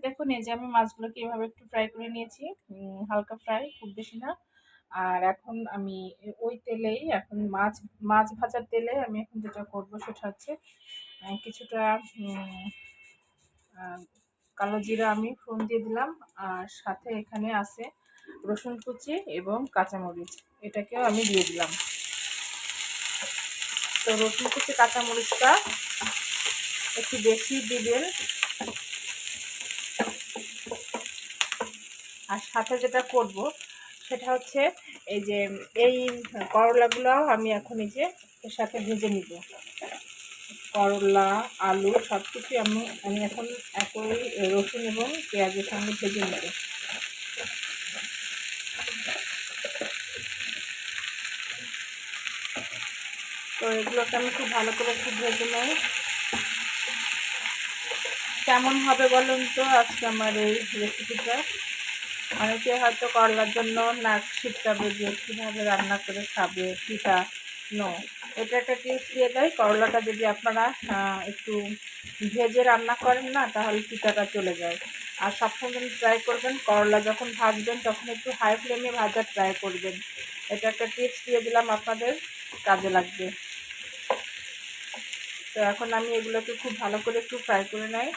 দেখুন এই যে আমি মাছগুলোকে এভাবে একটু ফ্রাই করে নিয়েছি। হালকা ফ্রাই, খুব বেশি না। আর এখন আমি ওই তেলেই এখন মাছ ভাজার তেলে আমি এখন যেটা করব সেটা হচ্ছে কিছুটা উম আ কালো জিরা আমি ফোড়ন দিয়ে দিলাম। আর সাথে এখানে আছে রসুন কুচি এবং কাঁচামরিচ। এটাকেও আমি দিয়ে দিলাম। তো রসুন কুচি কাঁচামরিচটা একটু বেশি দিবেন। আর সাথে যেটা করব সেটা হচ্ছে এই যে এই করলাগুলাও আমি এখন এই যে এর সাথে ভেজে নিব। করলা, আলু সবকিছুই আমি এখন একই রসুন এবং পেঁয়াজের সঙ্গে ভেজে নেব। তো এগুলোকে আমি খুব ভালো করে একটু ভেজে নেই। কেমন হবে বলুন তো আজকে আমার এই রেসিপিটা? অনেকে হয়তো করলার জন্য নাক ছিটকাবে যে কীভাবে রান্না করে খাবে পিঠা। নো, এটা একটা টিপস দিয়ে দেয়, করলাটা যদি আপনারা একটু ভেজে রান্না করেন না তাহলে পিঠাটা চলে যায়। আর সবসময় কিন্তু ট্রাই করবেন করলা যখন ভাজবেন তখন একটু হাই ফ্লেমে ভাজার ট্রাই করবেন। এটা একটা টিপস দিয়ে দিলাম, আপনাদের কাজে লাগবে। তো এখন আমি এগুলোকে খুব ভালো করে একটু ফ্রাই করে নেই।